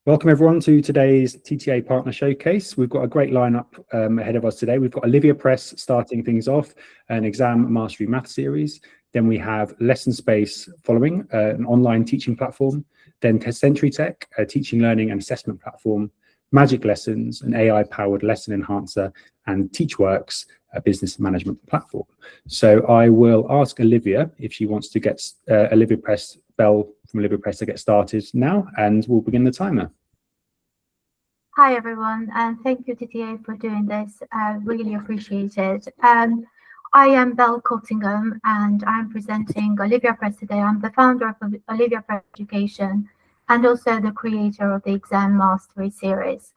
Welcome everyone to today's TTA Partner Showcase. We've got a great lineup ahead of us today. We've got Olivia Press starting things off, an exam mastery math series. Then we have LessonSpace following, an online teaching platform. Then Century Tech, a teaching, learning and assessment platform. Magic Lessons, an AI-powered lesson enhancer, and Teachworks, a business management platform. So I will ask Olivia if she wants to get Olivia Press to get started now, and we'll begin the timer. Hi everyone, and thank you TTA for doing this. I really appreciate it. I am Belle Cottingham and I'm presenting Olivia Press today. I'm the founder of Olivia Press Education and also the creator of the Exam Mastery series.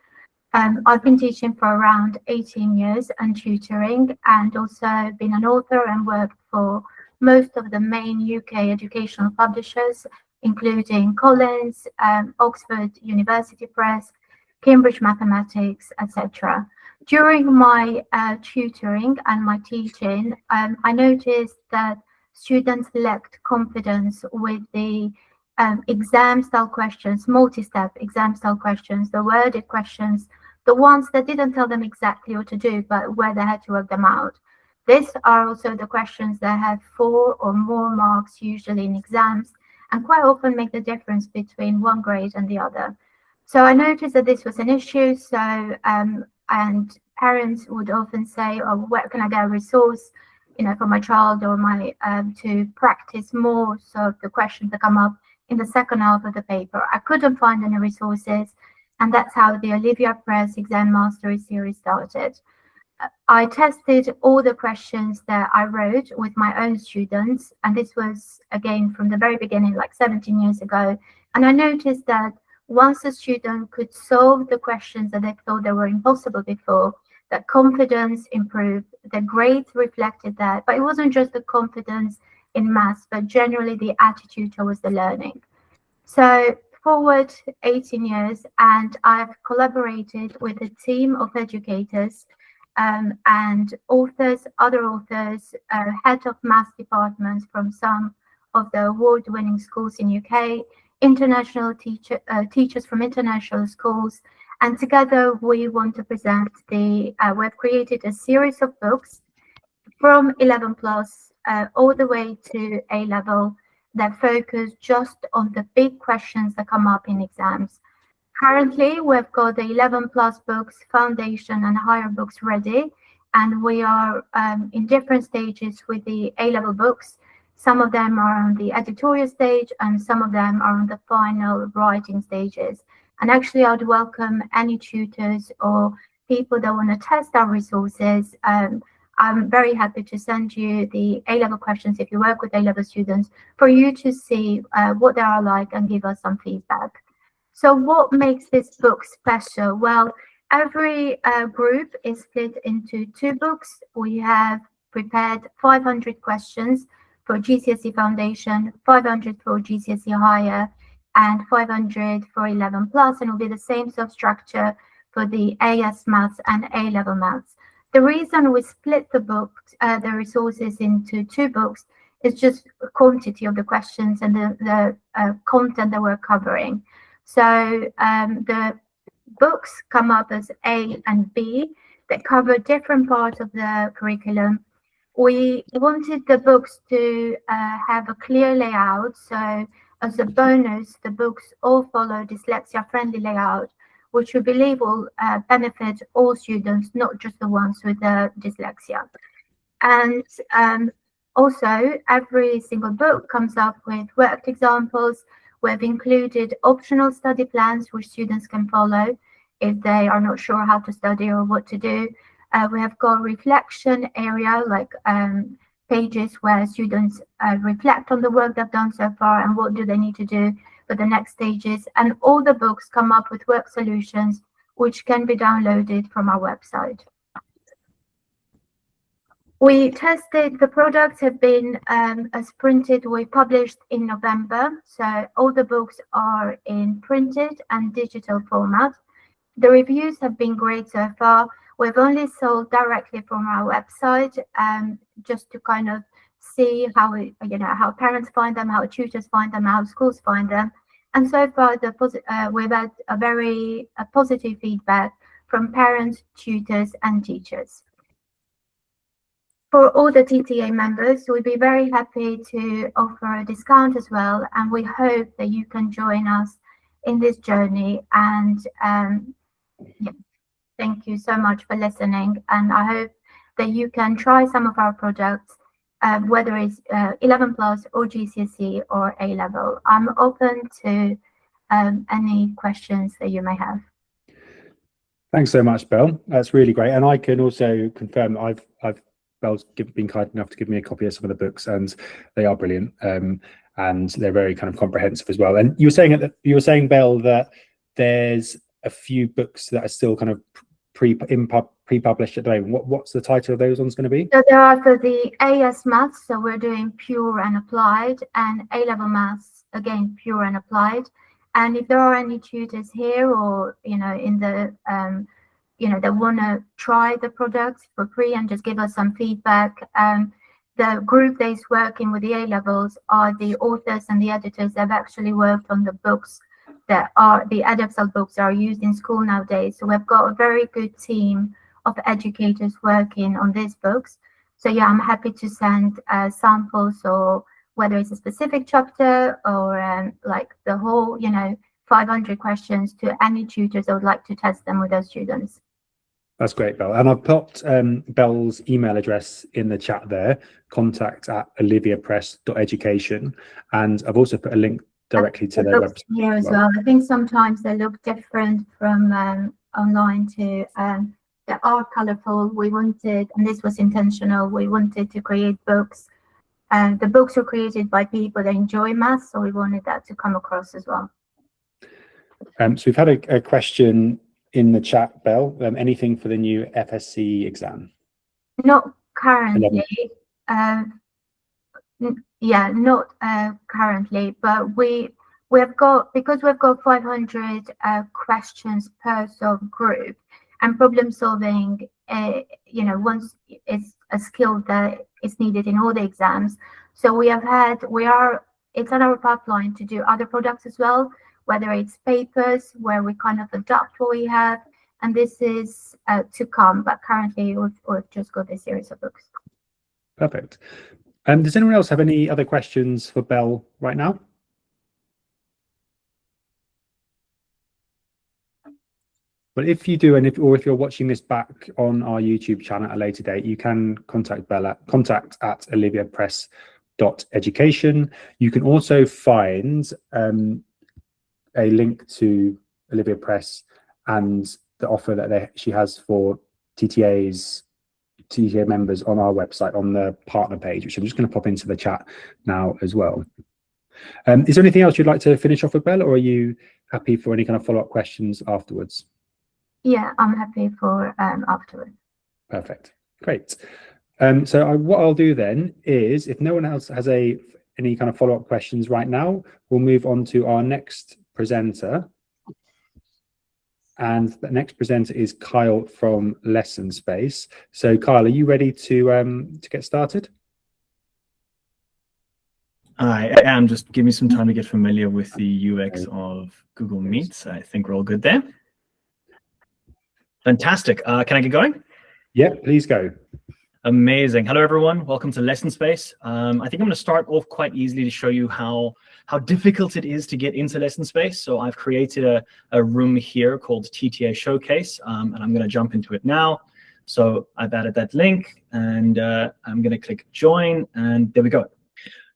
I've been teaching for around 18 years and tutoring, and also been an author and worked for most of the main UK educational publishers, including Collins, Oxford University Press, Cambridge Mathematics, etc. During my tutoring and my teaching, I noticed that students lacked confidence with the exam-style questions, multi-step exam-style questions, the worded questions, the ones that didn't tell them exactly what to do, but where they had to work them out. These are also the questions that have 4 or more marks usually in exams, and quite often make the difference between one grade and the other. So I noticed that this was an issue. So and parents would often say, "Oh, where can I get a resource, for my child or my to practice more so the questions that come up in the second half of the paper?" I couldn't find any resources, and that's how the Olivia Press Exam Mastery series started. I tested all the questions that I wrote with my own students, and this was again from the very beginning, like 17 years ago. And I noticed that once a student could solve the questions that they thought they were impossible before, that confidence improved, the grades reflected that. But it wasn't just the confidence in maths, but generally the attitude towards the learning. So forward 18 years, and I've collaborated with a team of educators and authors, other authors, head of maths departments from some of the award-winning schools in UK, international teachers from international schools, and together we want to present we've created a series of books from 11 plus all the way to A level that focus just on the big questions that come up in exams. Currently, we've got the 11 plus books, foundation and higher books ready, and we are in different stages with the A level books. Some of them are on the editorial stage and some of them are on the final writing stages. And actually, I'd welcome any tutors or people that want to test our resources. I'm very happy to send you the A-level questions if you work with A-level students for you to see what they are like and give us some feedback. So what makes this book special? Well, every group is split into 2 books. We have prepared 500 questions for GCSE Foundation, 500 for GCSE Higher, and 500 for 11 plus, and it will be the same substructure for the AS Maths and A-level Maths. The reason we split the books, the resources into 2 books, is just quantity of the questions and the content that we're covering. So the books come up as A and B that cover different parts of the curriculum. We wanted the books to have a clear layout. So as a bonus, the books all follow dyslexia-friendly layout, which we believe will benefit all students, not just the ones with dyslexia. And also, every single book comes up with worked examples. We've included optional study plans which students can follow if they are not sure how to study or what to do. We have got a reflection area, like pages where students reflect on the work they've done so far and what do they need to do for the next stages. And all the books come up with work solutions which can be downloaded from our website. We tested the products have been as printed. We published in November, so all the books are in printed and digital format. The reviews have been great so far. We've only sold directly from our website, just to kind of see how how parents find them, how tutors find them, how schools find them. And so far, we've had a very positive feedback from parents, tutors, and teachers. For all the TTA members, we'd be very happy to offer a discount as well, and we hope that you can join us in this journey. And yeah, thank you so much for listening, and I hope that you can try some of our products, whether it's 11 plus or GCSE or A level. I'm open to any questions that you may have. Thanks so much, Belle. That's really great, and I can also confirm Belle's been kind enough to give me a copy of some of the books, and they are brilliant, and they're very kind of comprehensive as well. And you were saying, Belle, that there's a few books that are still kind of pre-published at the moment. What's the title of those ones going to be? So there are for the AS Maths, so we're doing pure and applied, and A-level Maths, again, pure and applied. And if there are any tutors here, or in the that want to try the products for free and just give us some feedback, the group that is working with the A levels are the authors and the editors that have actually worked on the books that are the Edexcel books that are used in school nowadays. So we've got a very good team of educators working on these books. So yeah, I'm happy to send samples, or whether it's a specific chapter or like the whole 500 questions to any tutors that would like to test them with their students. That's great, Belle. And I've popped Belle's email address in the chat there, contact@oliviapress.education. And I've also put a link directly to their website here as well. I think sometimes they look different from online to they are colorful. We wanted, and this was intentional, we wanted to create books. The books were created by people that enjoy maths, so we wanted that to come across as well. So we've had a question in the chat, Belle. Anything for the new FSC exam? Not currently. Yeah, not currently, but we've got, because we've got 500 questions per sort of group, and problem solving, once it's a skill that is needed in all the exams. So it's on our pipeline to do other products as well, whether it's papers where we kind of adapt what we have, and this is to come, but currently we've just got a series of books. Perfect. Does anyone else have any other questions for Belle right now? But if you do, or if you're watching this back on our YouTube channel at a later date, you can contact Belle at contact@oliviapress.education. You can also find a link to Olivia Press and the offer that she has for TTA members on our website on the partner page, which I'm just going to pop into the chat now as well. Is there anything else you'd like to finish off with, Belle, or are you happy for any kind of follow-up questions afterwards? Yeah, I'm happy for afterwards. Perfect. Great. So what I'll do then is, if no one else has any kind of follow-up questions right now, we'll move on to our next presenter. And the next presenter is Kyle from LessonSpace. So Kyle, are you ready to get started? I am. Just give me some time to get familiar with the UX of Google Meets. I think we're all good there. Fantastic. Can I get going? Yeah, please go. Amazing. Hello, everyone. Welcome to LessonSpace. I think I'm going to start off quite easily to show you how difficult it is to get into LessonSpace. So I've created a room here called TTA Showcase, and I'm going to jump into it now. So I've added that link, and I'm going to click join, and there we go.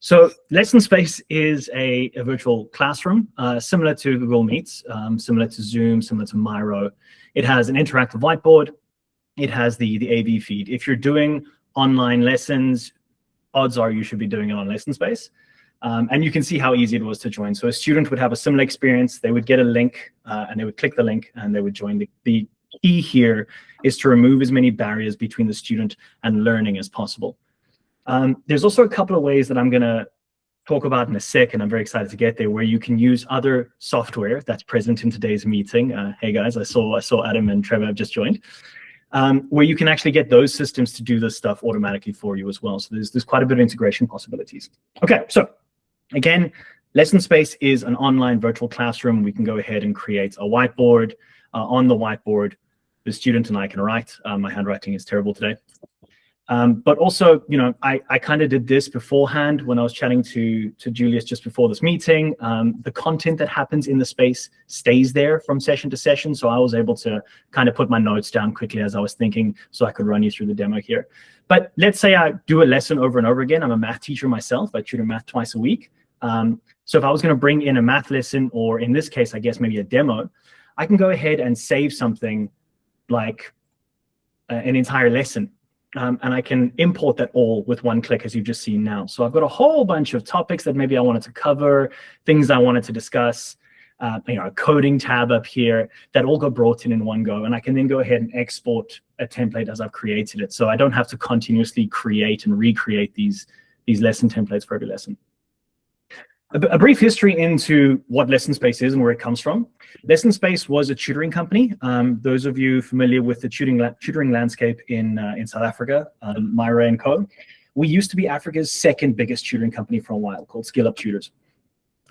So LessonSpace is a virtual classroom, similar to Google Meets, similar to Zoom, similar to Miro. It has an interactive whiteboard. It has the AV feed. If you're doing online lessons, odds are you should be doing it on LessonSpace. And you can see how easy it was to join. So a student would have a similar experience. They would get a link, and they would click the link, and they would join. The key here is to remove as many barriers between the student and learning as possible. There's also a couple of ways that I'm going to talk about in a sec, and I'm very excited to get there, where you can use other software that's present in today's meeting. Hey guys, I saw Adam and Trevor have just joined. Where you can actually get those systems to do this stuff automatically for you as well. So there's quite a bit of integration possibilities. Okay, so again, LessonSpace is an online virtual classroom. We can go ahead and create a whiteboard. On the whiteboard, the student and I can write. My handwriting is terrible today. But also, you know, I kind of did this beforehand when I was chatting to Julius just before this meeting. The content that happens in the space stays there from session to session. So I was able to kind of put my notes down quickly as I was thinking so I could run you through the demo here. But let's say I do a lesson over and over again. I'm a math teacher myself. I tutor math twice a week. So if I was going to bring in a math lesson, or in this case, I guess maybe a demo, I can go ahead and save something like an entire lesson. And I can import that all with one click, as you've just seen now. So I've got a whole bunch of topics that maybe I wanted to cover, things I wanted to discuss, you know, a coding tab up here that all got brought in one go. And I can then go ahead and export a template as I've created it. So I don't have to continuously create and recreate these lesson templates for every lesson. A brief history into what LessonSpace is and where it comes from. LessonSpace was a tutoring company. Those of you familiar with the tutoring landscape in South Africa, Myra and Co. We used to be Africa's second biggest tutoring company for a while, called Skill Up Tutors.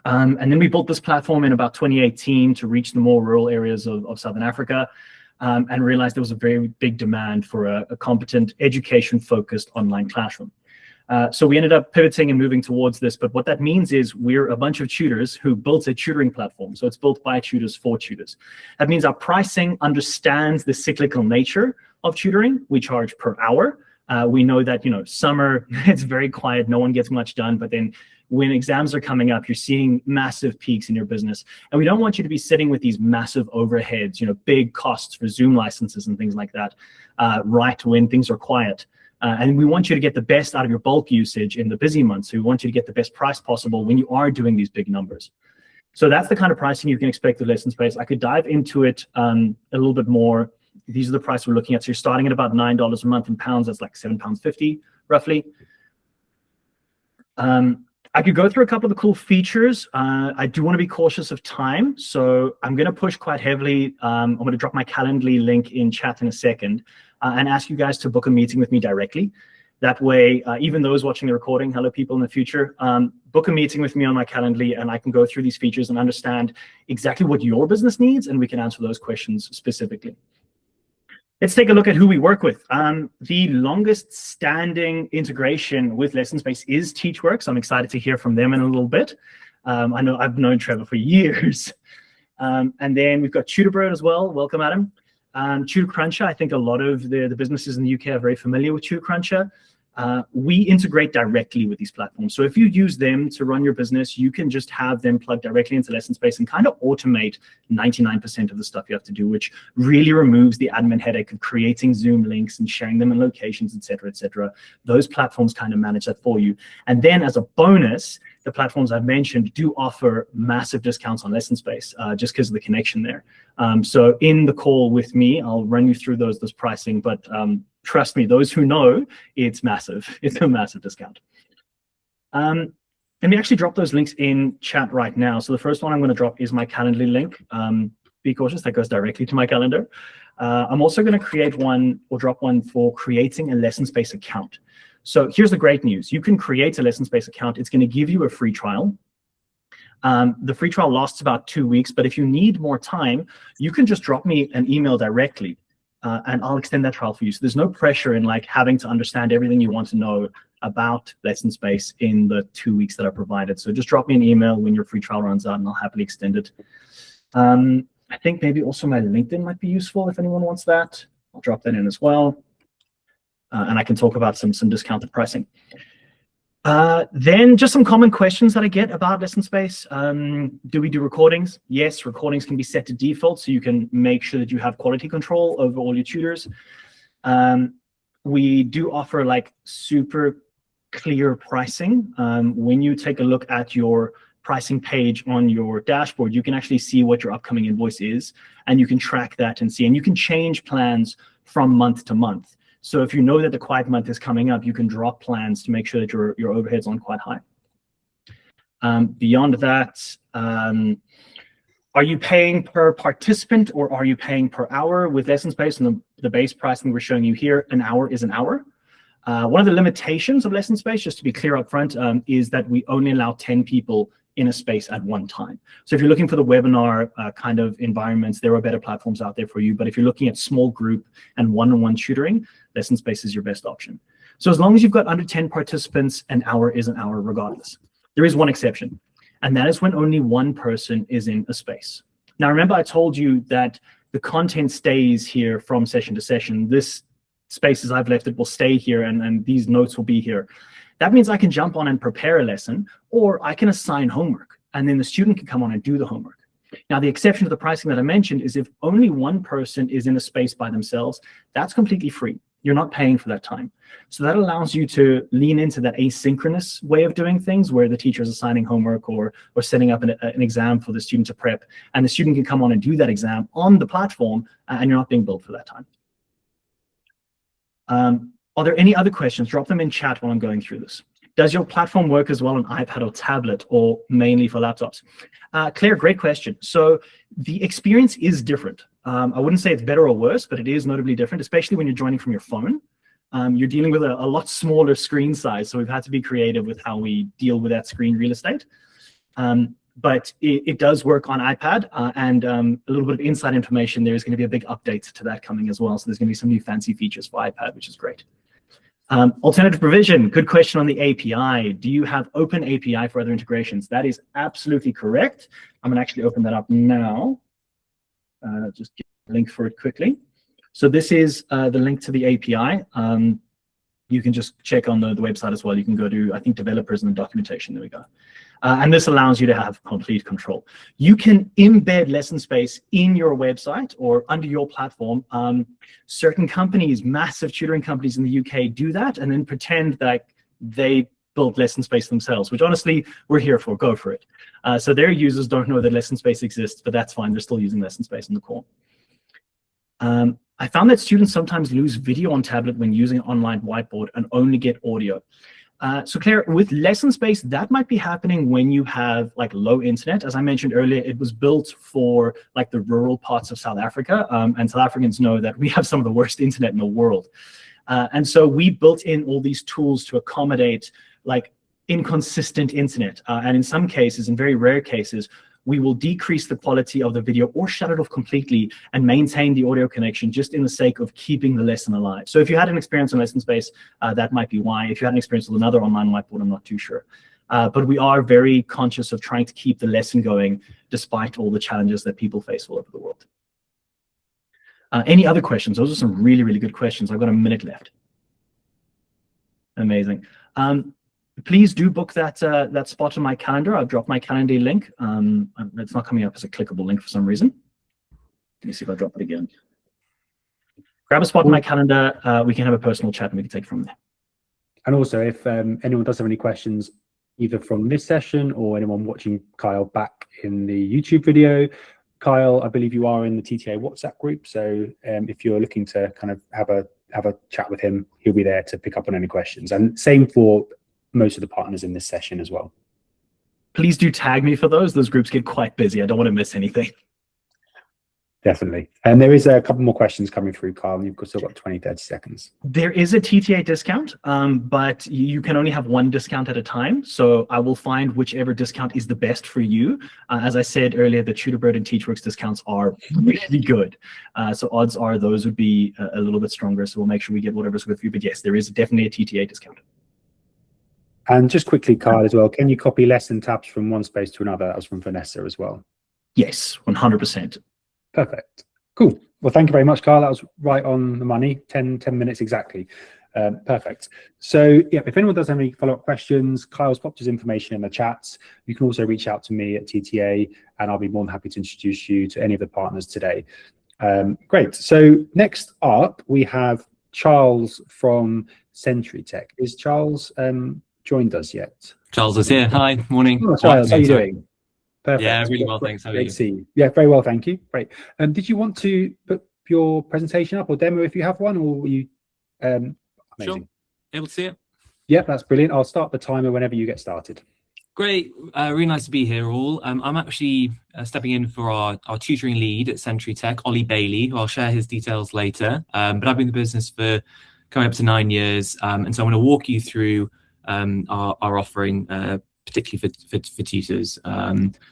And then we built this platform in about 2018 to reach the more rural areas of Southern Africa, and realized there was a very big demand for a competent, education-focused online classroom. So we ended up pivoting and moving towards this. But what that means is we're a bunch of tutors who built a tutoring platform. So it's built by tutors for tutors. That means our pricing understands the cyclical nature of tutoring. We charge per hour. We know that, you know, summer, it's very quiet. No one gets much done. But then when exams are coming up, you're seeing massive peaks in your business. And we don't want you to be sitting with these massive overheads, you know, big costs for Zoom licenses and things like that, right when things are quiet. And we want you to get the best out of your bulk usage in the busy months. So we want you to get the best price possible when you are doing these big numbers. So that's the kind of pricing you can expect with LessonSpace. I could dive into it a little bit more. These are the price we're looking at. So you're starting at about $9 a month in pounds. That's like £7.50 roughly. I could go through a couple of the cool features. I do want to be cautious of time. So I'm going to push quite heavily. I'm going to drop my Calendly link in chat in a second. And ask you guys to book a meeting with me directly. That way, even those watching the recording, hello people in the future, book a meeting with me on my Calendly, and I can go through these features and understand exactly what your business needs, and we can answer those questions specifically. Let's take a look at who we work with. The longest standing integration with LessonSpace is Teachworks. I'm excited to hear from them in a little bit. I know I've known Trevor for years. And then we've got TutorBird as well. Welcome, Adam. TutorCruncher, I think a lot of the businesses in the UK are very familiar with TutorCruncher. We integrate directly with these platforms. So if you use them to run your business, you can just have them plugged directly into LessonSpace and kind of automate 99% of the stuff you have to do, which really removes the admin headache of creating Zoom links and sharing them in locations, et cetera, et cetera. Those platforms kind of manage that for you. And then as a bonus, the platforms I've mentioned do offer massive discounts on LessonSpace just because of the connection there. So in the call with me, I'll run you through those pricing, but trust me, those who know, it's massive. It's a massive discount. Let me actually drop those links in chat right now. So the first one I'm going to drop is my Calendly link. Be cautious, that goes directly to my calendar. I'm also going to create one or drop one for creating a LessonSpace account. So here's the great news. You can create a LessonSpace account. It's going to give you a free trial. The free trial lasts about 2 weeks, but if you need more time, you can just drop me an email directly and I'll extend that trial for you. So there's no pressure in like having to understand everything you want to know about LessonSpace in the 2 weeks that are provided. So just drop me an email when your free trial runs out and I'll happily extend it. I think maybe also my LinkedIn might be useful if anyone wants that. I'll drop that in as well. And I can talk about some discounted pricing. Then just some common questions that I get about LessonSpace. Do we do recordings? Yes, recordings can be set to default, so you can make sure that you have quality control over all your tutors. We do offer like super clear pricing. When you take a look at your pricing page on your dashboard, you can actually see what your upcoming invoice is, and you can track that and see, and you can change plans from month to month. So if you know that the quiet month is coming up, you can drop plans to make sure that your overheads aren't quite high. Beyond that, are you paying per participant or are you paying per hour? With LessonSpace and the base pricing we're showing you here, an hour is an hour. One of the limitations of LessonSpace, just to be clear up front, is that we only allow 10 people in a space at one time. So if you're looking for the webinar kind of environments, there are better platforms out there for you. But if you're looking at small group and one-on-one tutoring, LessonSpace is your best option. So as long as you've got under 10 participants, an hour is an hour regardless. There is one exception, and that is when only one person is in a space. Now, remember I told you that the content stays here from session to session. This space as I've left it will stay here, and these notes will be here. That means I can jump on and prepare a lesson, or I can assign homework, and then the student can come on and do the homework. Now, the exception to the pricing that I mentioned is if only one person is in a space by themselves, that's completely free. You're not paying for that time. So that allows you to lean into that asynchronous way of doing things where the teacher is assigning homework or setting up an exam for the student to prep, and the student can come on and do that exam on the platform, and you're not being billed for that time. Are there any other questions? Drop them in chat while I'm going through this. Does your platform work as well on iPad or tablet, or mainly for laptops? Claire, great question. So the experience is different. I wouldn't say it's better or worse, but it is notably different, especially when you're joining from your phone. You're dealing with a lot smaller screen size, so we've had to be creative with how we deal with that screen real estate. But it does work on iPad, and a little bit of inside information, there's going to be a big update to that coming as well. So there's going to be some new fancy features for iPad, which is great. Alternative provision, good question on the API. Do you have open API for other integrations? That is absolutely correct. I'm going to actually open that up now. Just get a link for it quickly. So this is the link to the API. You can just check on the website as well. You can go to, I think, developers and the documentation. There we go. And this allows you to have complete control. You can embed LessonSpace in your website or under your platform. Certain companies, massive tutoring companies in the UK, do that and then pretend that they built LessonSpace themselves, which honestly, we're here for. Go for it. So their users don't know that LessonSpace exists, but that's fine. They're still using LessonSpace in the core. I found that students sometimes lose video on tablet when using online whiteboard and only get audio. So Claire, with LessonSpace, that might be happening when you have like low internet. As I mentioned earlier, it was built for like the rural parts of South Africa, and South Africans know that we have some of the worst internet in the world. And so we built in all these tools to accommodate like inconsistent internet. And in some cases, in very rare cases, we will decrease the quality of the video or shut it off completely and maintain the audio connection just in the sake of keeping the lesson alive. So if you had an experience on LessonSpace, that might be why. If you had an experience with another online whiteboard, I'm not too sure. But we are very conscious of trying to keep the lesson going despite all the challenges that people face all over the world. Any other questions? Those are some really, really good questions. I've got a minute left. Amazing. Please do book that that spot on my calendar. I've dropped my calendar link. It's not coming up as a clickable link for some reason. Let me see if I drop it again. Grab a spot in my calendar. We can have a personal chat and we can take it from there. And also, if anyone does have any questions, either from this session or anyone watching Kyle back in the YouTube video, Kyle, I believe you are in the TTA WhatsApp group. So if you're looking to kind of have a chat with him, he'll be there to pick up on any questions. And same for most of the partners in this session as well. Please do tag me for those. Those groups get quite busy. I don't want to miss anything. Definitely. And there is a couple more questions coming through, Kyle. You've still got 20, 30 seconds. There is a TTA discount, but you can only have one discount at a time. So I will find whichever discount is the best for you. As I said earlier, the TutorBird and Teachworks discounts are really good. So odds are those would be a little bit stronger. So we'll make sure we get whatever's good for you. But yes, there is definitely a TTA discount. And just quickly, Kyle, as well, can you copy lesson tabs from one space to another? That was from Vanessa as well. Yes, 100%. Perfect. Cool. Well, thank you very much, Kyle. That was right on the money, 10 minutes exactly. Perfect. So yeah, if anyone does have any follow-up questions, Kyle's popped his information in the chats. You can also reach out to me at TTA, and I'll be more than happy to introduce you to any of the partners today. Great. So next up, we have Charles from Century Tech. Is Charles joined us yet? Charles is here. Hi, morning. Oh, Charles, how are you doing? Perfect. Yeah, really well, thanks. How are you? Great to see you. Yeah, very well, thank you. Great. Did you want to put your presentation up or demo if you have one, or were you amazing? Sure. Able to see it? Yeah, that's brilliant. I'll start the timer whenever you get started. Great. Really nice to be here all. I'm actually stepping in for our tutoring lead at Century Tech, Ollie Bailey, who I'll share his details later. But I've been in the business for coming up to 9 years. And so I'm going to walk you through our offering particularly for tutors.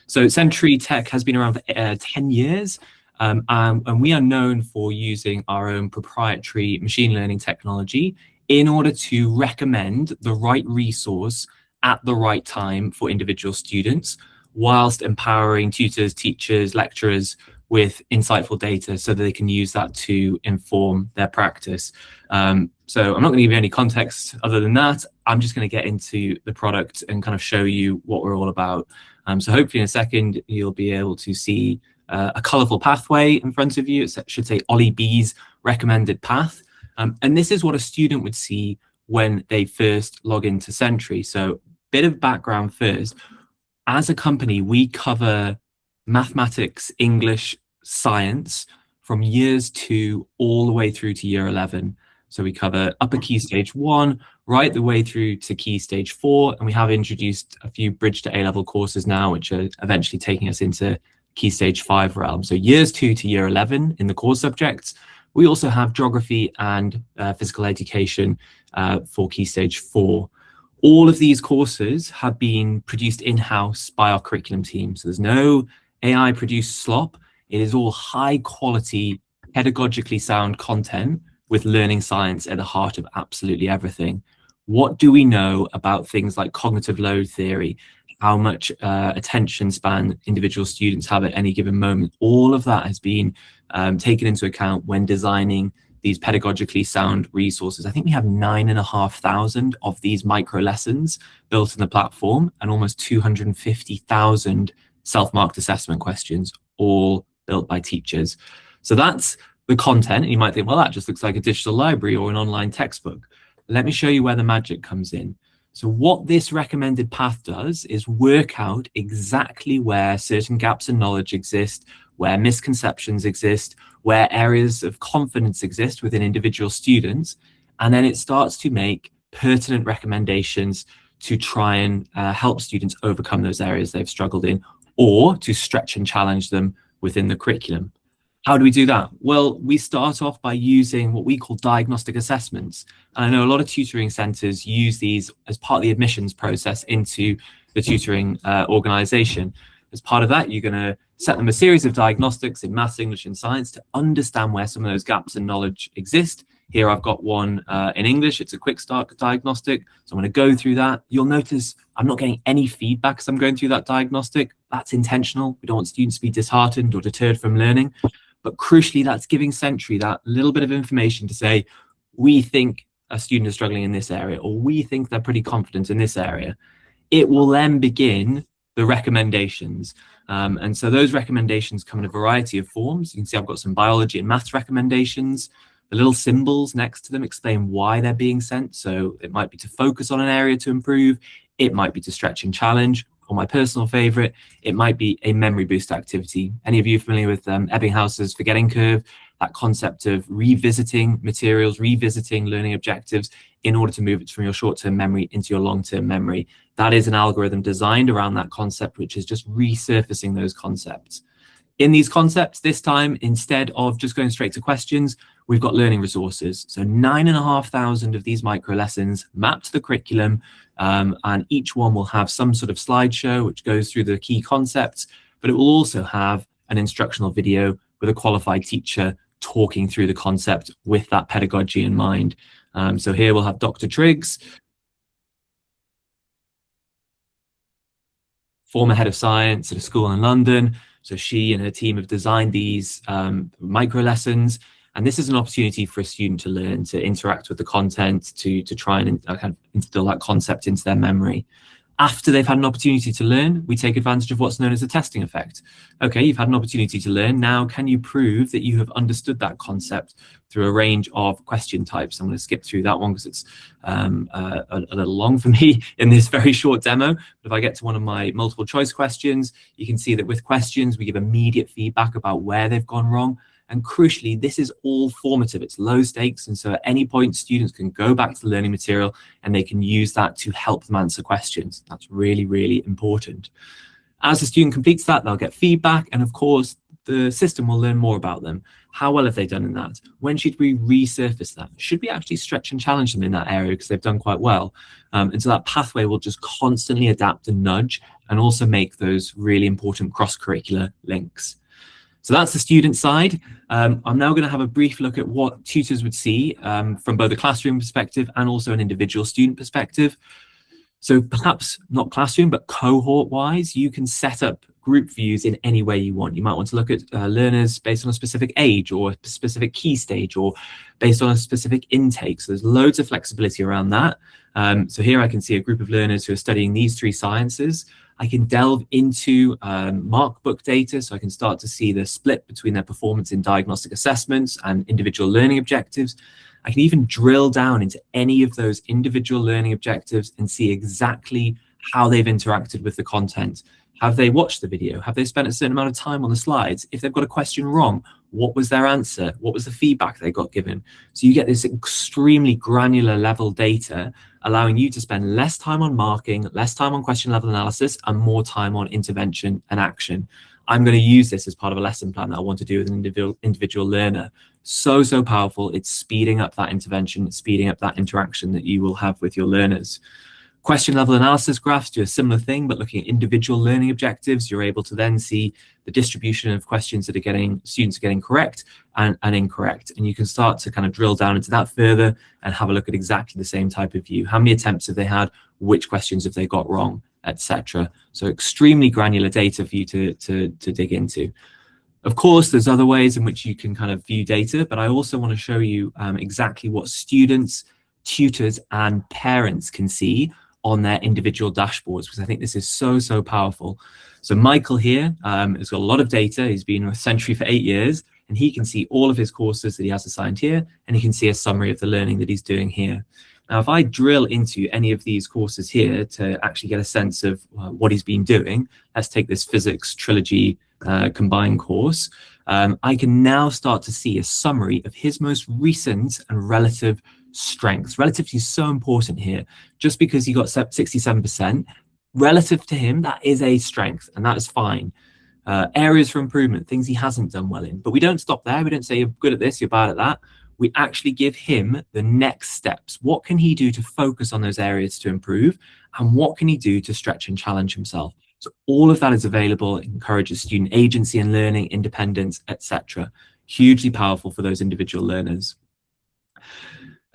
So Century Tech has been around for 10 years, and we are known for using our own proprietary machine learning technology in order to recommend the right resource at the right time for individual students, whilst empowering tutors, teachers, lecturers with insightful data so that they can use that to inform their practice. So I'm not going to give you any context other than that. I'm just going to get into the product and kind of show you what we're all about. So hopefully in a second, you'll be able to see a colorful pathway in front of you. It should say Ollie B's recommended path. And this is what a student would see when they first log into Century. So bit of background first. As a company, we cover mathematics, English, science from years 2 all the way through to year 11. So we cover upper key stage 1 right the way through to key stage 4, and we have introduced a few bridge to A-level courses now, which are eventually taking us into key stage 5 realm. So years 2 to year 11 in the core subjects. We also have geography and physical education for key stage 4. All of these courses have been produced in-house by our curriculum team. So there's no AI produced slop. It is all high quality, pedagogically sound content with learning science at the heart of absolutely everything. What do we know about things like cognitive load theory, how much attention span individual students have at any given moment? All of that has been taken into account when designing these pedagogically sound resources. I think we have 9,500 of these micro lessons built in the platform, and almost 250,000 self-marked assessment questions, all built by teachers. So that's the content. And you might think, well, that just looks like a digital library or an online textbook. Let me show you where the magic comes in. So what this recommended path does is work out exactly where certain gaps in knowledge exist, where misconceptions exist, where areas of confidence exist within individual students, and then it starts to make pertinent recommendations to try and help students overcome those areas they've struggled in, or to stretch and challenge them within the curriculum. How do we do that? Well, we start off by using what we call diagnostic assessments. And I know a lot of tutoring centres use these as part of the admissions process into the tutoring organisation. As part of that, you're going to set them a series of diagnostics in maths, English and science to understand where some of those gaps in knowledge exist. Here I've got one in English. It's a quick start diagnostic. So I'm going to go through that. You'll notice I'm not getting any feedback as I'm going through that diagnostic. That's intentional. We don't want students to be disheartened or deterred from learning. But crucially, that's giving Century that little bit of information to say, we think a student is struggling in this area, or we think they're pretty confident in this area. It will then begin the recommendations. And so those recommendations come in a variety of forms. You can see I've got some biology and maths recommendations. The little symbols next to them explain why they're being sent. So it might be to focus on an area to improve. It might be to stretch and challenge. Or my personal favorite, it might be a memory boost activity. Any of you familiar with Ebbinghaus's forgetting curve? That concept of revisiting materials, revisiting learning objectives in order to move it from your short-term memory into your long-term memory. That is an algorithm designed around that concept, which is just resurfacing those concepts. In these concepts, this time, instead of just going straight to questions, we've got learning resources. So 9,500 of these micro lessons mapped to the curriculum, and each one will have some sort of slideshow which goes through the key concepts, but it will also have an instructional video with a qualified teacher talking through the concept with that pedagogy in mind. So here we'll have Dr. Triggs, former head of science at a school in London. So she and her team have designed these micro lessons. And this is an opportunity for a student to learn, to interact with the content, to try and kind of instill that concept into their memory. After they've had an opportunity to learn, we take advantage of what's known as a testing effect. Okay, you've had an opportunity to learn. Now, can you prove that you have understood that concept through a range of question types? I'm going to skip through that one because it's a little long for me in this very short demo. But if I get to one of my multiple choice questions, you can see that with questions, we give immediate feedback about where they've gone wrong. And crucially, this is all formative. It's low stakes. And so at any point, students can go back to the learning material and they can use that to help them answer questions. That's really, really important. As the student completes that, they'll get feedback. And of course, the system will learn more about them. How well have they done in that? When should we resurface that? Should we actually stretch and challenge them in that area because they've done quite well? And so that pathway will just constantly adapt and nudge, and also make those really important cross-curricular links. So that's the student side. I'm now going to have a brief look at what tutors would see from both a classroom perspective and also an individual student perspective. So perhaps not classroom, but cohort-wise, you can set up group views in any way you want. You might want to look at learners based on a specific age or a specific key stage, or based on a specific intake. So there's loads of flexibility around that. So here I can see a group of learners who are studying these 3 sciences. I can delve into mark book data, so I can start to see the split between their performance in diagnostic assessments and individual learning objectives. I can even drill down into any of those individual learning objectives and see exactly how they've interacted with the content. Have they watched the video? Have they spent a certain amount of time on the slides? If they've got a question wrong, what was their answer? What was the feedback they got given? So you get this extremely granular level data, allowing you to spend less time on marking, less time on question level analysis, and more time on intervention and action. I'm going to use this as part of a lesson plan that I want to do with an individual learner. So powerful. It's speeding up that intervention, it's speeding up that interaction that you will have with your learners. Question level analysis graphs do a similar thing, but looking at individual learning objectives, you're able to then see the distribution of questions that students are getting correct and incorrect. And you can start to kind of drill down into that further and have a look at exactly the same type of view. How many attempts have they had? Which questions have they got wrong, etc. So extremely granular data for you to dig into. Of course, there's other ways in which you can kind of view data, but I also want to show you exactly what students, tutors, and parents can see on their individual dashboards, because I think this is so powerful. So Michael here has got a lot of data. He's been with Century for 8 years, and he can see all of his courses that he has assigned here, and he can see a summary of the learning that he's doing here. Now, if I drill into any of these courses here to actually get a sense of what he's been doing, let's take this physics trilogy combined course. I can now start to see a summary of his most recent and relative strengths. Relativity is so important here. Just because he got 67%, relative to him, that is a strength, and that is fine. Areas for improvement, things he hasn't done well in. But we don't stop there. We don't say you're good at this, you're bad at that. We actually give him the next steps. What can he do to focus on those areas to improve? And what can he do to stretch and challenge himself? So all of that is available. It encourages student agency and learning, independence, etc. Hugely powerful for those individual learners.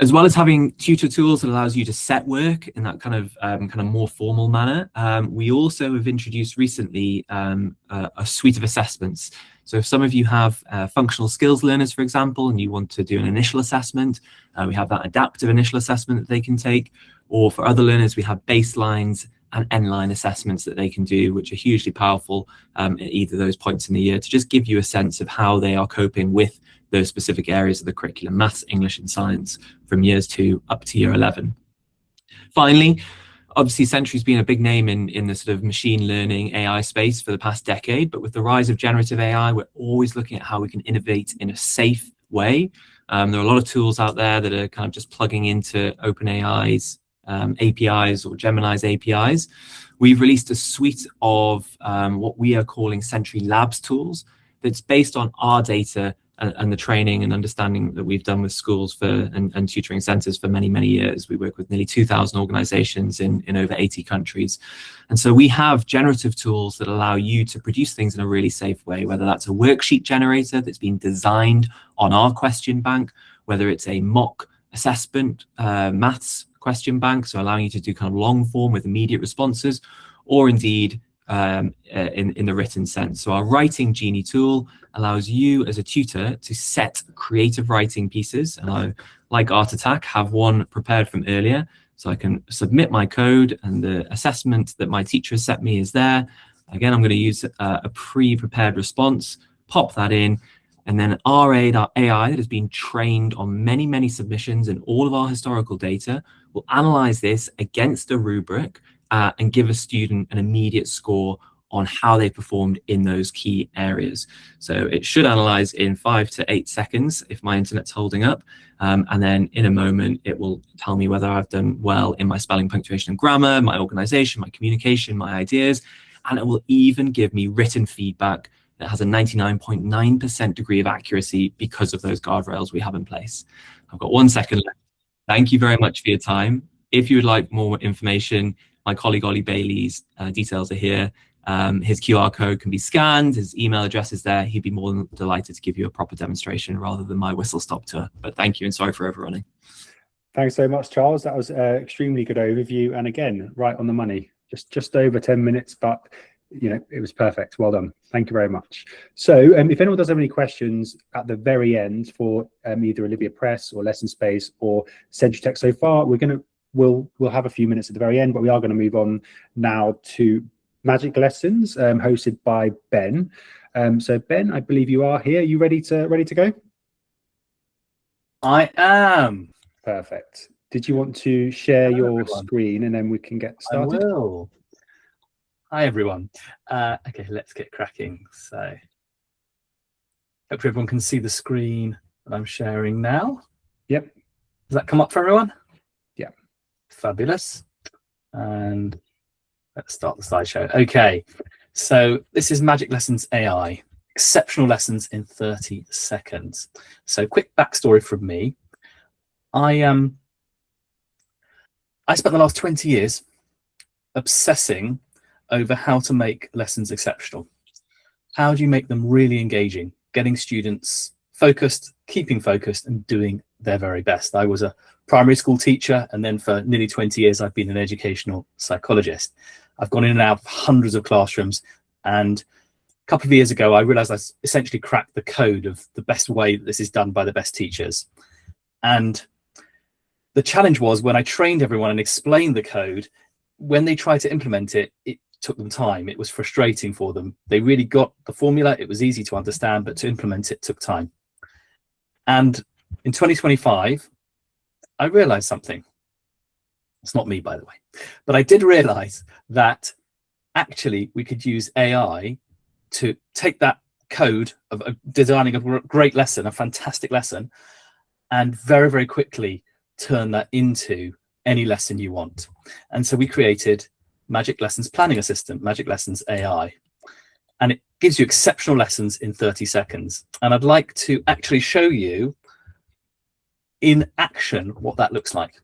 As well as having tutor tools that allows you to set work in that kind of more formal manner, we also have introduced recently a suite of assessments. So if some of you have functional skills learners, for example, and you want to do an initial assessment, we have that adaptive initial assessment that they can take. Or for other learners, we have baselines and end-line assessments that they can do, which are hugely powerful at either of those points in the year to just give you a sense of how they are coping with those specific areas of the curriculum, maths, English, and science, from years 2 up to year 11. Finally, obviously Century's been a big name in the sort of machine learning AI space for the past decade, but with the rise of generative AI, we're always looking at how we can innovate in a safe way. There are a lot of tools out there that are kind of just plugging into OpenAI's APIs or Gemini's APIs. We've released a suite of what we are calling Century Labs tools that's based on our data and the training and understanding that we've done with schools and tutoring centers for many years. We work with nearly 2,000 organizations in over 80 countries. And so we have generative tools that allow you to produce things in a really safe way, whether that's a worksheet generator that's been designed on our question bank, whether it's a mock assessment maths question bank, so allowing you to do kind of long form with immediate responses, or indeed in the written sense. So our Writing Genie tool allows you as a tutor to set creative writing pieces. And I, like Art Attack, have one prepared from earlier. So I can submit my code and the assessment that my teacher has set me is there. Again, I'm going to use a pre-prepared response, pop that in, and then our AI that has been trained on many submissions and all of our historical data will analyze this against a rubric and give a student an immediate score on how they performed in those key areas. So it should analyze in 5 to 8 seconds if my internet's holding up. And then in a moment, it will tell me whether I've done well in my spelling, punctuation, and grammar, my organization, my communication, my ideas, and it will even give me written feedback that has a 99.9% degree of accuracy because of those guardrails we have in place. I've got 1 second left. Thank you very much for your time. If you would like more information, my colleague Ollie Bailey's details are here. His QR code can be scanned, his email address is there. He'd be more than delighted to give you a proper demonstration rather than my whistle-stop tour. But thank you and sorry for overrunning. Thanks so much, Charles. That was an extremely good overview. And again, right on the money, just over 10 minutes, but it was perfect. Well done. Thank you very much. So if anyone does have any questions at the very end for either Olivia Press or LessonSpace or Century Tech so far, we'll have a few minutes at the very end, but we are going to move on now to Magic Lessons, hosted by Ben. So Ben, I believe you are here. Are you ready to go? I am. Perfect. Did you want to share your screen and then we can get started? I will. Hi everyone. Okay, let's get cracking. So hopefully everyone can see the screen that I'm sharing now. Yep. Does that come up for everyone? Yeah. Fabulous. And let's start the slideshow. Okay, so this is Magic Lessons AI, exceptional lessons in 30 seconds. So quick backstory from me. I spent the last 20 years obsessing over how to make lessons exceptional. How do you make them really engaging, getting students focused, keeping focused, and doing their very best? I was a primary school teacher, and then for nearly 20 years, I've been an educational psychologist. I've gone in and out of hundreds of classrooms, and a couple of years ago, I realized I essentially cracked the code of the best way that this is done by the best teachers. And the challenge was when I trained everyone and explained the code, when they tried to implement it, it took them time. It was frustrating for them. They really got the formula. It was easy to understand, but to implement it took time. And in 2025, I realized something. It's not me, by the way, but I did realize that actually we could use AI to take that code of designing a great lesson, a fantastic lesson, and very, very quickly turn that into any lesson you want. And so we created Magic Lessons Planning Assistant, Magic Lessons AI, and it gives you exceptional lessons in 30 seconds. And I'd like to actually show you in action what that looks like.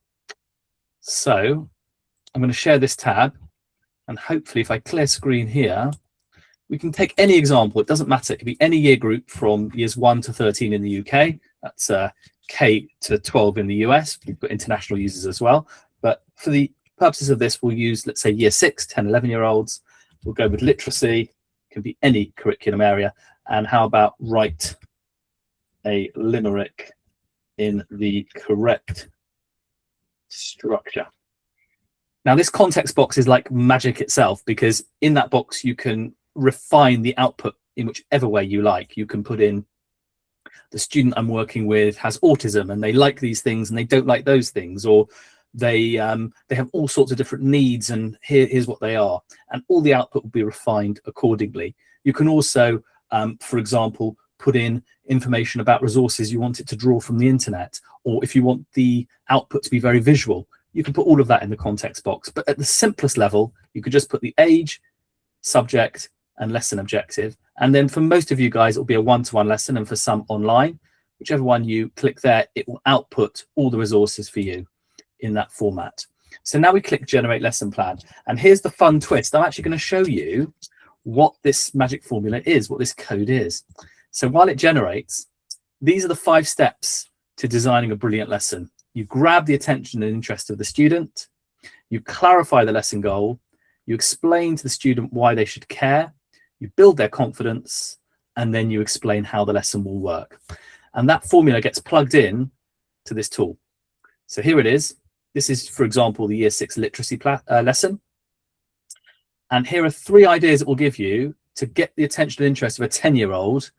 So I'm going to share this tab, and hopefully if I clear screen here, we can take any example. It doesn't matter. It could be any year group from years 1 to 13 in the UK. That's K to 12 in the US. We've got international users as well. But for the purposes of this, we'll use, let's say, year 6, 10, 11-year-olds. We'll go with literacy. It can be any curriculum area. And how about write a limerick in the correct structure? Now, this context box is like magic itself, because in that box, you can refine the output in whichever way you like. You can put in, the student I'm working with has autism and they like these things and they don't like those things, or they have all sorts of different needs and here's what they are, and all the output will be refined accordingly. You can also, for example, put in information about resources you want it to draw from the internet, or if you want the output to be very visual, you can put all of that in the context box. But at the simplest level, you could just put the age, subject, and lesson objective. And then for most of you guys, it'll be a one-to-one lesson, and for some online, whichever one you click there, it will output all the resources for you in that format. So now we click Generate Lesson Plan. And here's the fun twist. I'm actually going to show you what this magic formula is, what this code is. So while it generates, these are the 5 steps to designing a brilliant lesson. You grab the attention and interest of the student, you clarify the lesson goal, you explain to the student why they should care, you build their confidence, and then you explain how the lesson will work. And that formula gets plugged in to this tool. So here it is. This is, for example, the year 6 literacy lesson. And here are 3 ideas it will give you to get the attention and interest of a 10-year-old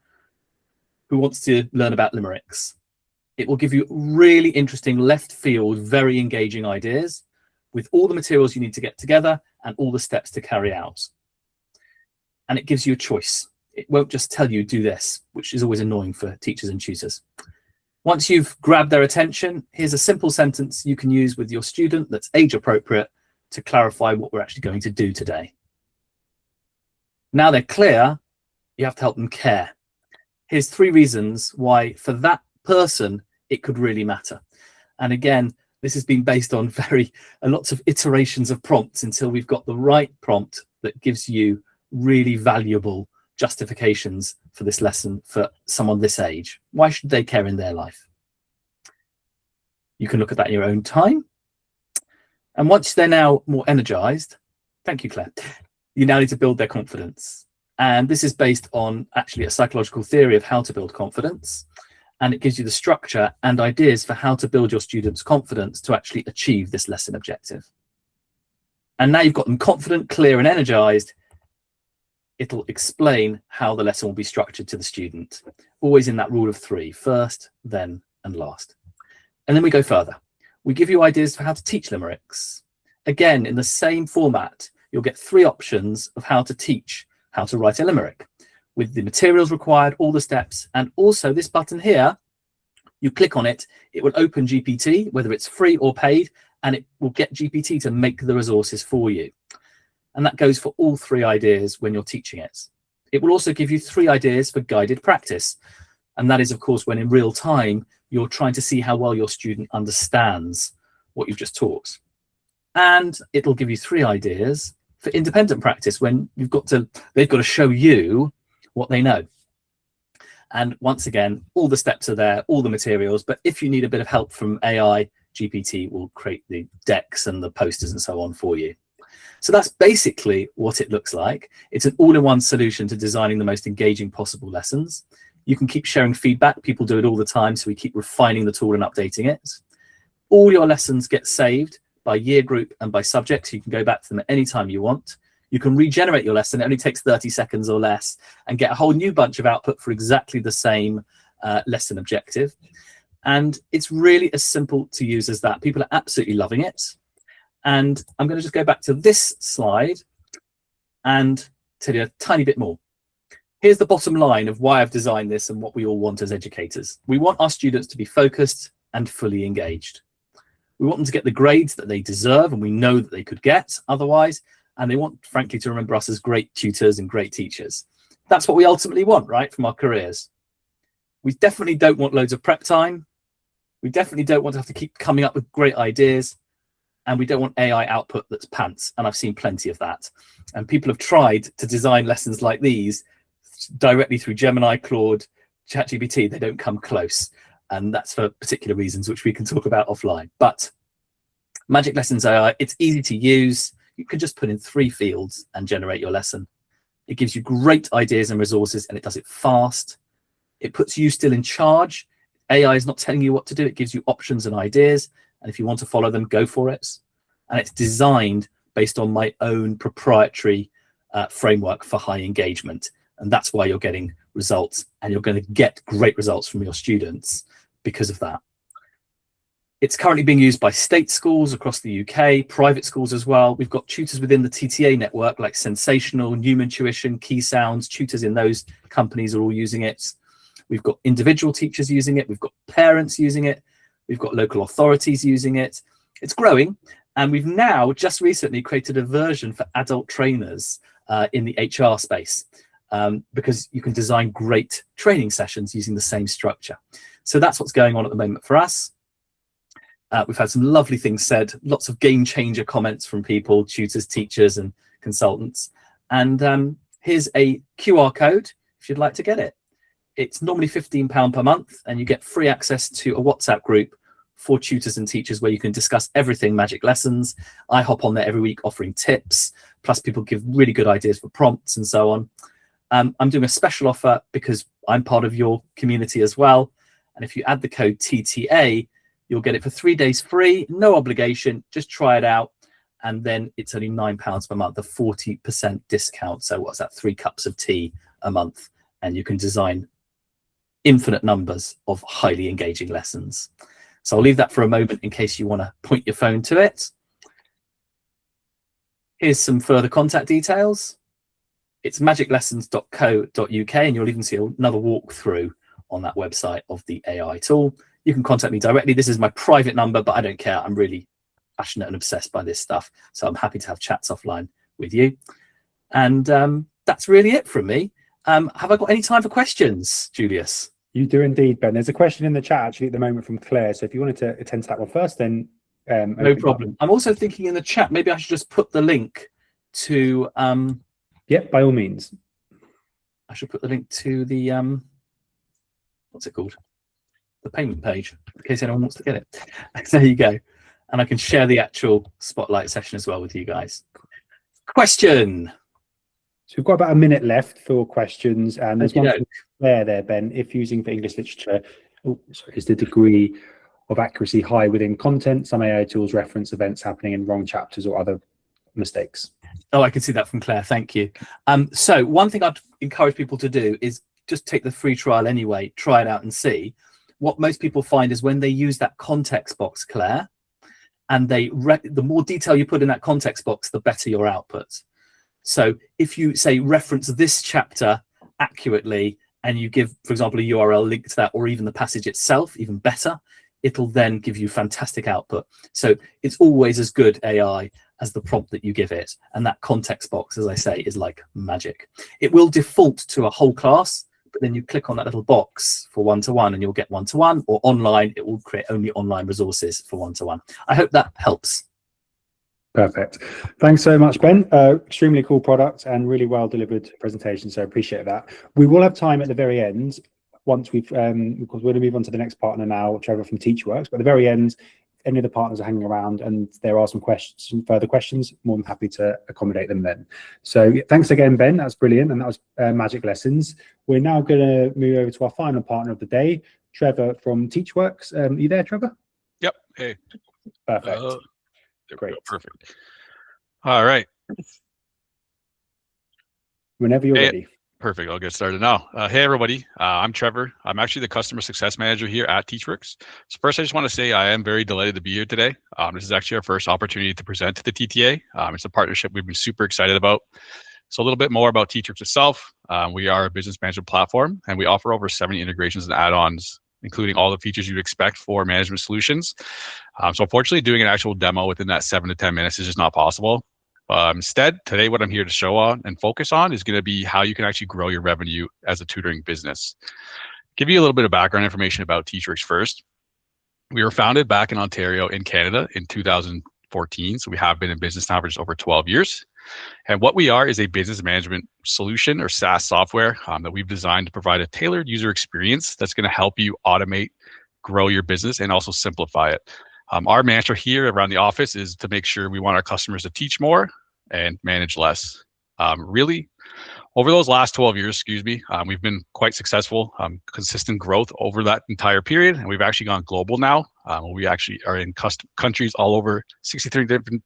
who wants to learn about limericks. It will give you really interesting left field, very engaging ideas with all the materials you need to get together and all the steps to carry out. And it gives you a choice. It won't just tell you do this, which is always annoying for teachers and tutors. Once you've grabbed their attention, here's a simple sentence you can use with your student that's age appropriate to clarify what we're actually going to do today. Now they're clear, You have to help them care. Here's 3 reasons why for that person it could really matter. And again, this has been based on lots of iterations of prompts until we've got the right prompt that gives you really valuable justifications for this lesson for someone this age. Why should they care in their life? You can look at that in your own time. And once they're now more energized, thank you, Claire, you now need to build their confidence. And this is based on actually a psychological theory of how to build confidence. And it gives you the structure and ideas for how to build your students' confidence to actually achieve this lesson objective. And now you've got them confident, clear, and energized. It'll explain how the lesson will be structured to the student, always in that rule of 3, first, then, and last. And then we go further. We give you ideas for how to teach limericks. Again, in the same format, you'll get 3 options of how to teach how to write a limerick, with the materials required, all the steps, and also this button here, you click on it, it will open GPT, whether it's free or paid, and it will get GPT to make the resources for you. And that goes for all 3 ideas when you're teaching it. It will also give you 3 ideas for guided practice. And that is, of course, when in real time, you're trying to see how well your student understands what you've just taught. And it'll give you 3 ideas for independent practice when they've got to show you what they know. And once again, all the steps are there, all the materials, but if you need a bit of help from AI, GPT will create the decks and the posters and so on for you. So that's basically what it looks like. It's an all-in-one solution to designing the most engaging possible lessons. You can keep sharing feedback. People do it all the time, so we keep refining the tool and updating it. All your lessons get saved by year group and by subject, so you can go back to them at any time you want. You can regenerate your lesson. It only takes 30 seconds or less and get a whole new bunch of output for exactly the same lesson objective. And it's really as simple to use as that. People are absolutely loving it. And I'm going to just go back to this slide and tell you a tiny bit more. Here's the bottom line of why I've designed this and what we all want as educators. We want our students to be focused and fully engaged. We want them to get the grades that they deserve and we know that they could get otherwise. And they want, frankly, to remember us as great tutors and great teachers. That's what we ultimately want, right, from our careers. We definitely don't want loads of prep time. We definitely don't want to have to keep coming up with great ideas. And we don't want AI output that's pants. And I've seen plenty of that. And people have tried to design lessons like these directly through Gemini, Claude, ChatGPT. They don't come close. And that's for particular reasons, which we can talk about offline. But Magic Lessons AI, it's easy to use. You can just put in 3 fields and generate your lesson. It gives you great ideas and resources, and it does it fast. It puts you still in charge. AI is not telling you what to do. It gives you options and ideas. And if you want to follow them, go for it. And it's designed based on my own proprietary framework for high engagement. And that's why you're getting results, and you're going to get great results from your students because of that. It's currently being used by state schools across the UK, private schools as well. We've got tutors within the TTA network like Sensational, Newman Tuition, Key Sounds. Tutors in those companies are all using it. We've got individual teachers using it. We've got parents using it. We've got local authorities using it. It's growing. And we've now just recently created a version for adult trainers in the HR space because you can design great training sessions using the same structure. So that's what's going on at the moment for us. We've had some lovely things said, lots of game changer comments from people, tutors, teachers, and consultants. And here's a QR code if you'd like to get it. It's normally £15 per month, and you get free access to a WhatsApp group for tutors and teachers where you can discuss everything Magic Lessons. I hop on there every week offering tips, plus people give really good ideas for prompts and so on. I'm doing a special offer because I'm part of your community as well. And if you add the code TTA, you'll get it for 3 days free, no obligation, just try it out. And then it's only £9 per month, a 40% discount. So what's that, 3 cups of tea a month? And you can design infinite numbers of highly engaging lessons. So I'll leave that for a moment in case you want to point your phone to it. Here's some further contact details. It's magiclessons.co.uk, and you'll even see another walkthrough on that website of the AI tool. You can contact me directly. This is my private number, but I don't care. I'm really passionate and obsessed by this stuff. So I'm happy to have chats offline with you. And that's really it from me. Have I got any time for questions, Julius? You do indeed, Ben. There's a question in the chat actually at the moment from Claire. So if you wanted to attend to that one first, then no problem. I'm also thinking in the chat, maybe I should just put the link to Yep, by all means. I should put the link to the what's it called? The payment page, in case anyone wants to get it. There you go. And I can share the actual spotlight session as well with you guys. Question. So we've got about a minute left for questions, and there's one Okey-doke. there, Ben. If using for English literature, is the degree of accuracy high within content? Some AI tools reference events happening in wrong chapters or other mistakes. Oh, I can see that from Claire. Thank you. So one thing I'd encourage people to do is just take the free trial anyway, try it out and see. What most people find is when they use that context box, Claire, and the more detail you put in that context box, the better your output. So if you say reference this chapter accurately and you give, for example, a URL link to that, or even the passage itself, even better, it'll then give you fantastic output. So it's always as good AI as the prompt that you give it. And that context box, as I say, is like magic. It will default to a whole class, but then you click on that little box for one-to-one and you'll get one-to-one, or online, it will create only online resources for one-to-one. I hope that helps. Perfect. Thanks so much, Ben. Extremely cool product and really well delivered presentation. So I appreciate that. We will have time at the very end once we've, because we're going to move on to the next partner now, Trevor from Teachworks. But at the very end, any of the partners are hanging around and there are some questions, some further questions, more than happy to accommodate them then. So thanks again, Ben. That's brilliant. And that was Magic Lessons. We're now going to move over to our final partner of the day, Trevor from Teachworks. Are you there, Trevor? Yep. Hey. Perfect. Great. Perfect. All right. Whenever you're ready. Perfect. I'll get started now. Hey, everybody. I'm Trevor. I'm actually the customer success manager here at Teachworks. So first, I just want to say I am very delighted to be here today. This is actually our first opportunity to present to the TTA. It's a partnership we've been super excited about. So a little bit more about Teachworks itself. We are a business management platform, and we offer over 70 integrations and add-ons, including all the features you'd expect for management solutions. So unfortunately, doing an actual demo within that 7 to 10 minutes is just not possible. Instead, today, what I'm here to show on and focus on is going to be how you can actually grow your revenue as a tutoring business. Give you a little bit of background information about Teachworks first. We were founded back in Ontario in Canada in 2014. So we have been in business now for just over 12 years. And what we are is a business management solution or SaaS software that we've designed to provide a tailored user experience that's going to help you automate, grow your business, and also simplify it. Our mantra here around the office is to make sure we want our customers to teach more and manage less. Really, over those last 12 years, we've been quite successful, consistent growth over that entire period. And we've actually gone global now. We actually are in countries all over 63 different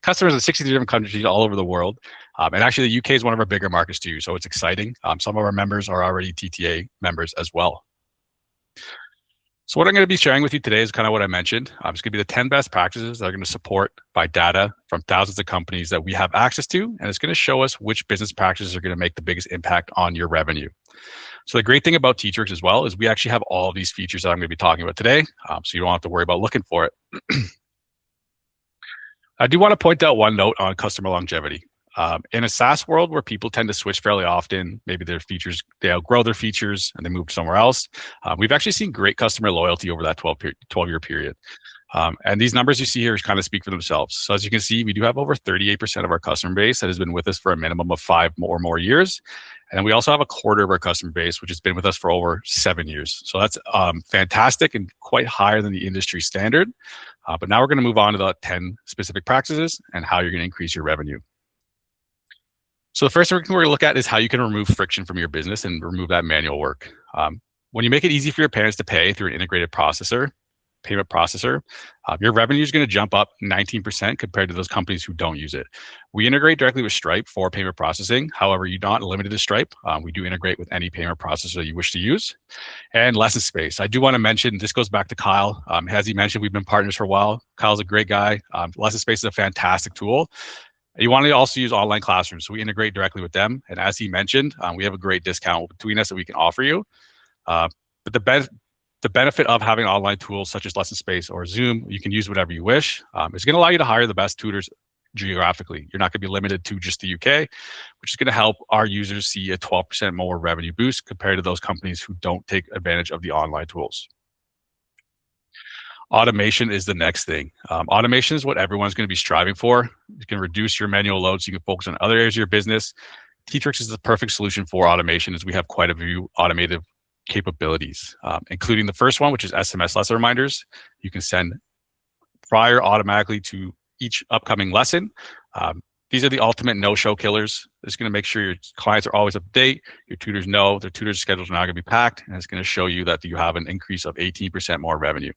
customers in 63 different countries all over the world. And actually the UK is one of our bigger markets too. So it's exciting. Some of our members are already TTA members as well. So what I'm going to be sharing with you today is kind of what I mentioned. It's going to be the 10 best practices that are going to support by data from thousands of companies that we have access to. And it's going to show us which business practices are going to make the biggest impact on your revenue. So the great thing about Teachworks as well is we actually have all of these features that I'm going to be talking about today. So you don't have to worry about looking for it. I do want to point out one note on customer longevity. In a SaaS world where people tend to switch fairly often, maybe their features, they outgrow their features and they move somewhere else. We've actually seen great customer loyalty over that 12-year period. And these numbers you see here kind of speak for themselves. So as you can see, we do have over 38% of our customer base that has been with us for a minimum of 5 or more years. And we also have a quarter of our customer base, which has been with us for over 7 years. So that's fantastic and quite higher than the industry standard. But now we're going to move on to the 10 specific practices and how you're going to increase your revenue. So the first thing we're going to look at is how you can remove friction from your business and remove that manual work. When you make it easy for your parents to pay through an integrated payment processor, your revenue is going to jump up 19% compared to those companies who don't use it. We integrate directly with Stripe for payment processing. However, you're not limited to Stripe. We do integrate with any payment processor you wish to use. And LessonSpace. I do want to mention, this goes back to Kyle. As he mentioned, we've been partners for a while. Kyle's a great guy. LessonSpace is a fantastic tool. You want to also use online classrooms, so we integrate directly with them. And as he mentioned, we have a great discount between us that we can offer you. But the benefit of having online tools such as LessonSpace or Zoom, you can use whatever you wish. It's going to allow you to hire the best tutors geographically. You're not going to be limited to just the UK, which is going to help our users see a 12% more revenue boost compared to those companies who don't take advantage of the online tools. Automation is the next thing. Automation is what everyone's going to be striving for. You can reduce your manual load so you can focus on other areas of your business. Teachworks is the perfect solution for automation, as we have quite a few automated capabilities, including the first one, which is SMS lesson reminders. You can send prior automatically to each upcoming lesson. These are the ultimate no-show killers. It's going to make sure your clients are always up to date. Your tutors know their tutors' schedules are not going to be packed, and it's going to show you that you have an increase of 18% more revenue.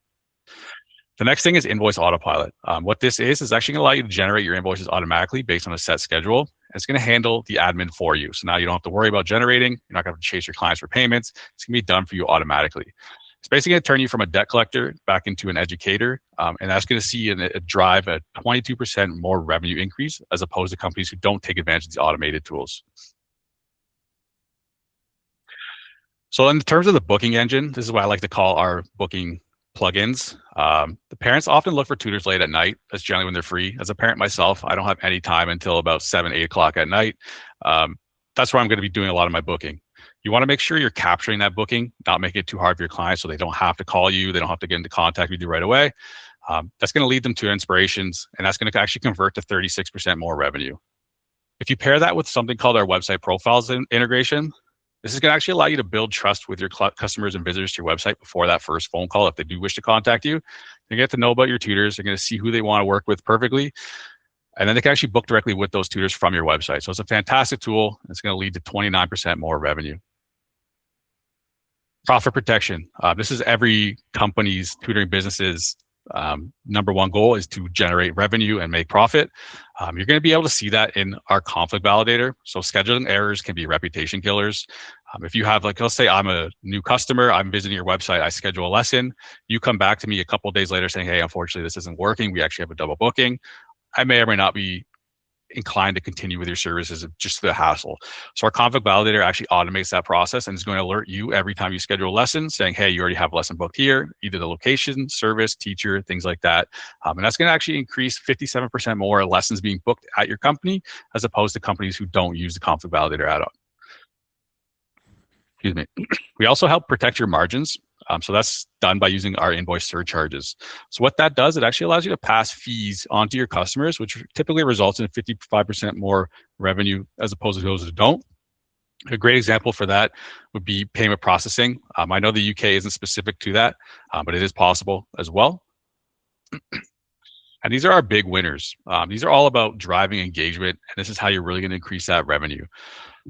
The next thing is invoice autopilot. What this is actually going to allow you to generate your invoices automatically based on a set schedule. It's going to handle the admin for you. So now you don't have to worry about generating. You're not going to have to chase your clients for payments. It's going to be done for you automatically. It's basically going to turn you from a debt collector back into an educator. And that's going to see a drive a 22% more revenue increase as opposed to companies who don't take advantage of these automated tools. So in terms of the booking engine, this is what I like to call our booking plugins. The parents often look for tutors late at night. That's generally when they're free. As a parent myself, I don't have any time until about 7, 8 o'clock at night. That's where I'm going to be doing a lot of my booking. You want to make sure you're capturing that booking, not making it too hard for your clients so they don't have to call you. They don't have to get into contact with you right away. That's going to lead them to inspirations, and that's going to actually convert to 36% more revenue. If you pair that with something called our website profiles integration, this is going to actually allow you to build trust with your customers and visitors to your website before that first phone call. If they do wish to contact you, they get to know about your tutors. They're going to see who they want to work with perfectly. And then they can actually book directly with those tutors from your website. So it's a fantastic tool. It's going to lead to 29% more revenue. Profit protection. This is every company's tutoring business's number one goal is to generate revenue and make profit. You're going to be able to see that in our conflict validator. So scheduling errors can be reputation killers. If you have, like, let's say I'm a new customer, I'm visiting your website, I schedule a lesson, you come back to me a couple of days later saying, hey, unfortunately, this isn't working. We actually have a double booking. I may or may not be inclined to continue with your services, just the hassle. So our conflict validator actually automates that process and is going to alert you every time you schedule a lesson saying, hey, you already have a lesson booked here, either the location, service, teacher, things like that. And that's going to actually increase 57% more lessons being booked at your company as opposed to companies who don't use the conflict validator add-on. Excuse me. We also help protect your margins. So that's done by using our invoice surcharges. So what that does, it actually allows you to pass fees onto your customers, which typically results in 55% more revenue as opposed to those who don't. A great example for that would be payment processing. I know the UK isn't specific to that, but it is possible as well. And these are our big winners. These are all about driving engagement, and this is how you're really going to increase that revenue.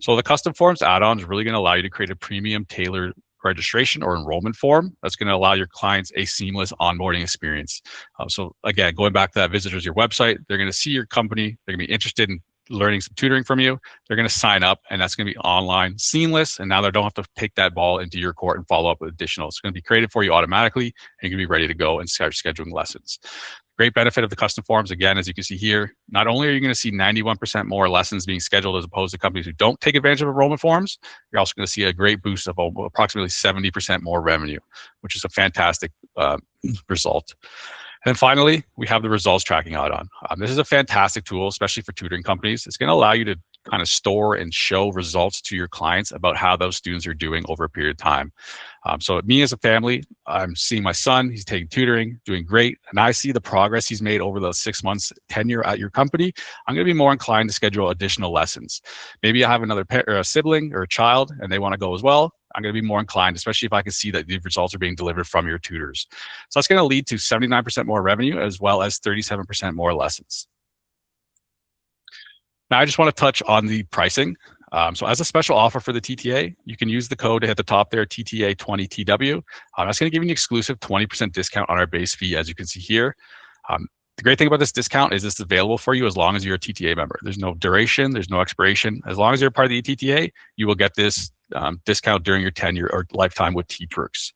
So the custom forms add-on is really going to allow you to create a premium tailored registration or enrollment form that's going to allow your clients a seamless onboarding experience. So again, going back to that visitors your website, they're going to see your company, they're going to be interested in learning some tutoring from you, they're going to sign up, and that's going to be online, seamless, and now they don't have to take that ball into your court and follow up with additional. It's going to be created for you automatically, and you're going to be ready to go and start scheduling lessons. Great benefit of the custom forms, again, as you can see here, not only are you going to see 91% more lessons being scheduled as opposed to companies who don't take advantage of enrollment forms, you're also going to see a great boost of approximately 70% more revenue, which is a fantastic result. And then finally, we have the results tracking add-on. This is a fantastic tool, especially for tutoring companies. It's going to allow you to kind of store and show results to your clients about how those students are doing over a period of time. So me as a family, I'm seeing my son, he's taking tutoring, doing great, and I see the progress he's made over those 6 months tenure at your company. I'm going to be more inclined to schedule additional lessons. Maybe I have another or a sibling or a child and they want to go as well. I'm going to be more inclined, especially if I can see that the results are being delivered from your tutors. So that's going to lead to 79% more revenue as well as 37% more lessons. Now, I just want to touch on the pricing. So as a special offer for the TTA, you can use the code at the top there, TTA20TW. That's going to give you an exclusive 20% discount on our base fee, as you can see here. The great thing about this discount is it's available for you as long as you're a TTA member. There's no duration, there's no expiration. As long as you're part of the TTA, you will get this discount during your tenure or lifetime with Teachworks.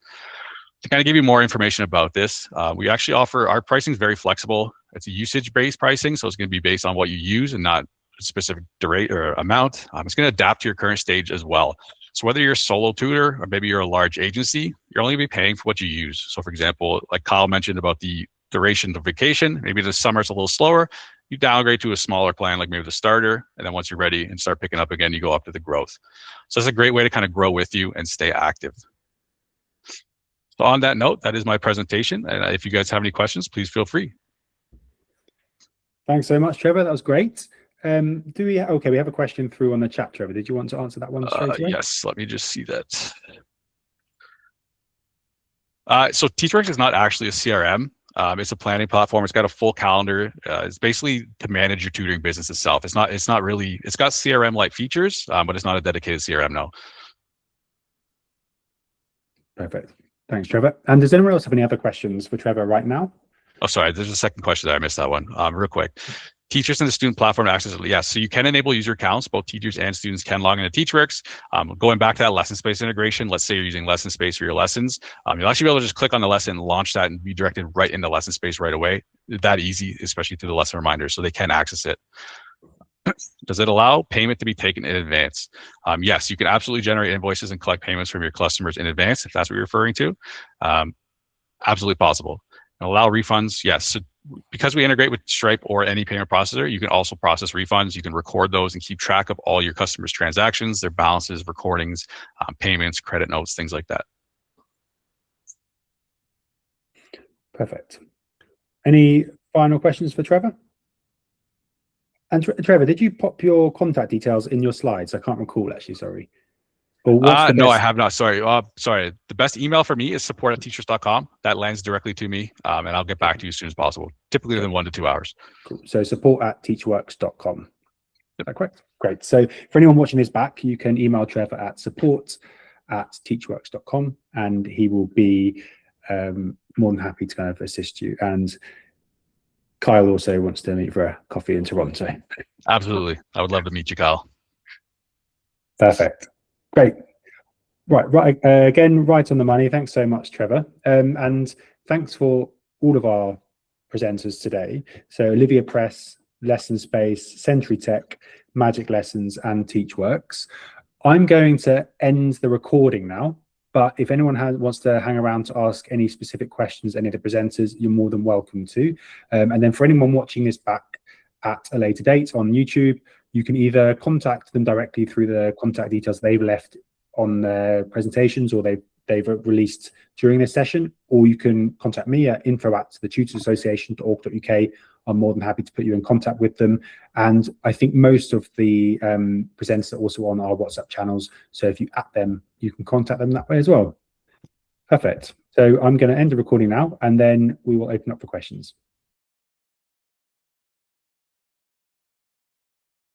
To kind of give you more information about this, we actually offer, our pricing is very flexible. It's a usage-based pricing, so it's going to be based on what you use and not a specific rate or amount. It's going to adapt to your current stage as well. So whether you're a solo tutor or maybe you're a large agency, you're only going to be paying for what you use. So for example, like Kyle mentioned about the duration of vacation, maybe the summer it's a little slower, you downgrade to a smaller plan, like maybe the starter, and then once you're ready and start picking up again, you go up to the growth. So it's a great way to kind of grow with you and stay active. So on that note, that is my presentation. And if you guys have any questions, please feel free. Thanks so much, Trevor. That was great. We have a question through on the chat, Trevor. Did you want to answer that one straight away? Yes, let me just see that. So Teachworks is not actually a CRM. It's a planning platform. It's got a full calendar. It's basically to manage your tutoring business itself. It's not really, it's got CRM-like features, but it's not a dedicated CRM, no. Perfect. Thanks, Trevor. And does anyone else have any other questions for Trevor right now? Oh, sorry, there's a second question there. I missed that one. Real quick. Teachers and the student platform access. Yes, so you can enable user accounts. Both teachers and students can log into Teachworks. Going back to that LessonSpace integration, let's say you're using LessonSpace for your lessons. You'll actually be able to just click on the lesson, launch that, and be directed right into LessonSpace right away. That easy, especially through the lesson reminders, so they can access it. Does it allow payment to be taken in advance? Yes, you can absolutely generate invoices and collect payments from your customers in advance, if that's what you're referring to. Absolutely possible. And allow refunds, yes. So because we integrate with Stripe or any payment processor, you can also process refunds. You can record those and keep track of all your customers' transactions, their balances, recordings, payments, credit notes, things like that. Perfect. Any final questions for Trevor? And Trevor, did you pop your contact details in your slides? I can't recall, actually, sorry. No, I have not. Sorry. Sorry. The best email for me is support@teachers.com. That lands directly to me, and I'll get back to you as soon as possible, typically within 1 to 2 hours. Cool. So support@teachworks.com. Is that correct? Great. So for anyone watching this back, you can email Trevor at support@teachworks.com, and he will be more than happy to kind of assist you. And Kyle also wants to meet for a coffee in Toronto. Absolutely. I would love to meet you, Kyle. Perfect. Great. Right. Again, right on the money. Thanks so much, Trevor. And thanks for all of our presenters today. So Olivia Press, LessonSpace, Century Tech, Magic Lessons, and Teachworks. I'm going to end the recording now, but if anyone wants to hang around to ask any specific questions, any of the presenters, you're more than welcome to. And then for anyone watching this back at a later date on YouTube, you can either contact them directly through the contact details they've left on their presentations or they've released during this session, or you can contact me at info@tutorsassociation.org.uk. I'm more than happy to put you in contact with them. And I think most of the presenters are also on our WhatsApp channels. So if you at them, you can contact them that way as well. Perfect. So I'm going to end the recording now, and then we will open up for questions.